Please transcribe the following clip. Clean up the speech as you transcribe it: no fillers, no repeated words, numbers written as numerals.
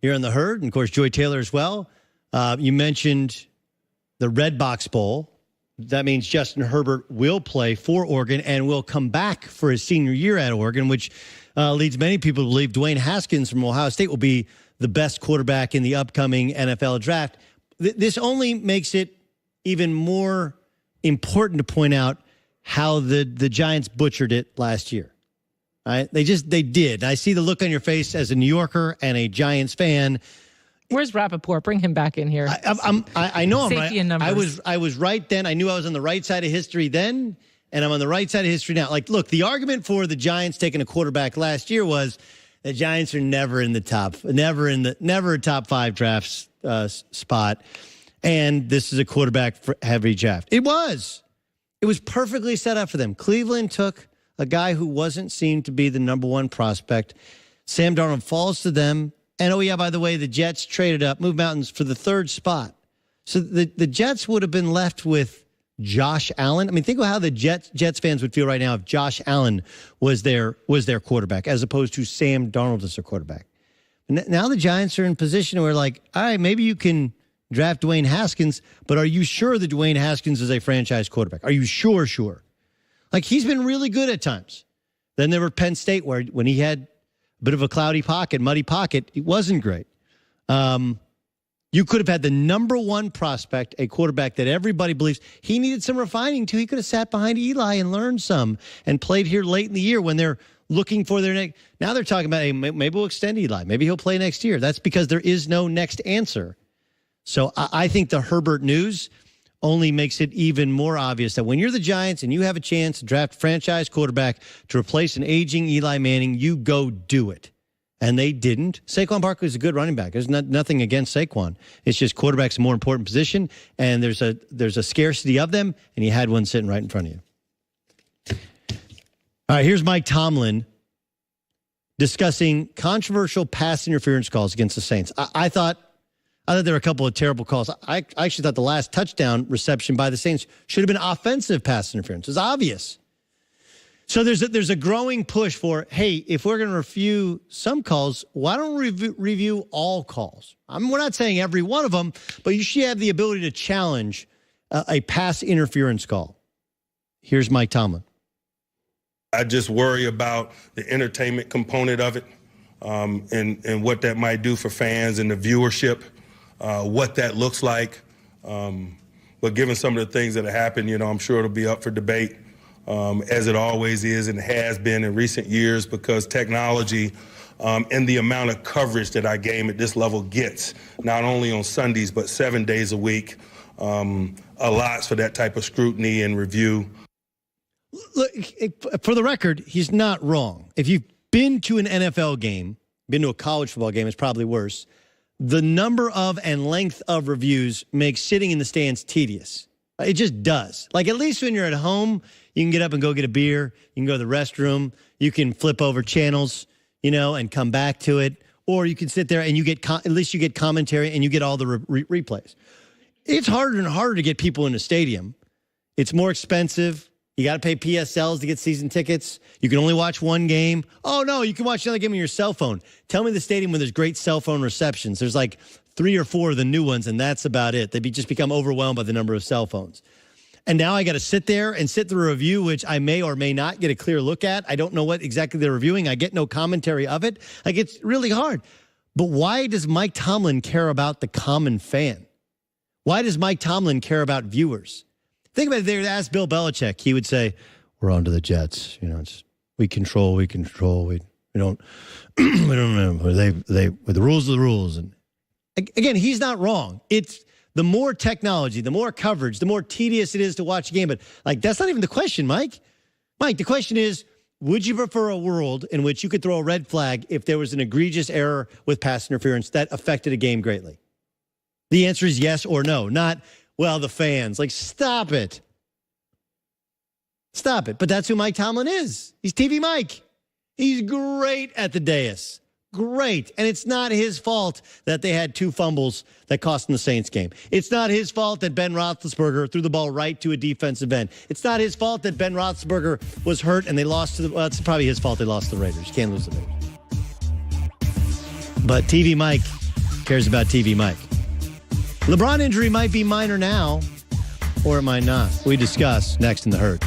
You're on the herd, and of course, Joy Taylor as well. You mentioned the Red Box Bowl. That means Justin Herbert will play for Oregon and will come back for his senior year at Oregon, which leads many people to believe Dwayne Haskins from Ohio State will be the best quarterback in the upcoming NFL draft. This only makes it even more important to point out how the Giants butchered it last year. Right? They did. I see the look on your face as a New Yorker and a Giants fan. Where's Rappaport? Bring him back in here. I know I'm Safety right. in numbers. I was right then. I knew I was on the right side of history then, and I'm on the right side of history now. Like, look, the argument for the Giants taking a quarterback last year was the Giants are never in the top, never a top 5 drafts spot, and this is a quarterback heavy draft. It was perfectly set up for them. Cleveland took a guy who wasn't seen to be the number 1 prospect. Sam Darnold falls to them. And, oh, yeah, by the way, the Jets traded up, moved mountains for the 3rd spot. So the Jets would have been left with Josh Allen. I mean, think of how the Jets fans would feel right now if Josh Allen was their quarterback as opposed to Sam Darnold as their quarterback. Now the Giants are in position where, like, all right, maybe you can draft Dwayne Haskins, but are you sure that Dwayne Haskins is a franchise quarterback? Are you sure? Like, he's been really good at times. Then there were Penn State where when he had bit of a cloudy pocket, muddy pocket, it wasn't great. You could have had the number 1 prospect, a quarterback that everybody believes he needed some refining to. He could have sat behind Eli and learned some and played here late in the year when they're looking for their next. Now they're talking about, hey, maybe we'll extend Eli. Maybe he'll play next year. That's because there is no next answer. So I think the Herbert news only makes it even more obvious that when you're the Giants and you have a chance to draft a franchise quarterback to replace an aging Eli Manning, you go do it. And they didn't. Saquon Barkley is a good running back. There's nothing against Saquon. It's just quarterback's a more important position, and there's a scarcity of them, and you had one sitting right in front of you. All right, here's Mike Tomlin discussing controversial pass interference calls against the Saints. I thought there were a couple of terrible calls. I actually thought the last touchdown reception by the Saints should have been offensive pass interference. It's obvious. So there's a growing push for, hey, if we're going to review some calls, why don't we review all calls? We're not saying every one of them, but you should have the ability to challenge a pass interference call. Here's Mike Tomlin. I just worry about the entertainment component of it and what that might do for fans and the viewership. What that looks like. But given some of the things that have happened, I'm sure it'll be up for debate, as it always is and has been in recent years, because technology and the amount of coverage that our game at this level gets, not only on Sundays, but 7 days a week, allots for that type of scrutiny and review. Look, for the record, he's not wrong. If you've been to an NFL game, been to a college football game, it's probably worse. The number of and length of reviews makes sitting in the stands tedious. It just does. Like, at least when you're at home, you can get up and go get a beer. You can go to the restroom. You can flip over channels, and come back to it. Or you can sit there and you get, at least you get commentary and you get all the replays. It's harder and harder to get people in a stadium. It's more expensive. You got to pay PSLs to get season tickets. You can only watch one game. Oh, no, you can watch another game on your cell phone. Tell me the stadium where there's great cell phone receptions. There's like 3 or 4 of the new ones, and that's about it. They just become overwhelmed by the number of cell phones. And now I got to sit there and sit through a review, which I may or may not get a clear look at. I don't know what exactly they're reviewing. I get no commentary of it. Like, it's really hard. But why does Mike Tomlin care about the common fan? Why does Mike Tomlin care about viewers? Think about it. They asked Bill Belichick. He would say, "We're on to the Jets. We control. We don't. We don't know. The rules are the rules." And again, he's not wrong. It's the more technology, the more coverage, the more tedious it is to watch a game. But that's not even the question, Mike. Mike, the question is, would you prefer a world in which you could throw a red flag if there was an egregious error with pass interference that affected a game greatly? The answer is yes or no, not, well, the fans. Stop it. Stop it. But that's who Mike Tomlin is. He's TV Mike. He's great at the dais. Great. And it's not his fault that they had 2 fumbles that cost them the Saints game. It's not his fault that Ben Roethlisberger threw the ball right to a defensive end. It's not his fault that Ben Roethlisberger was hurt and they lost to well, it's probably his fault they lost to the Raiders. You can't lose the Raiders. But TV Mike cares about TV Mike. LeBron injury might be minor now, or it might not. We discuss next in The Herd.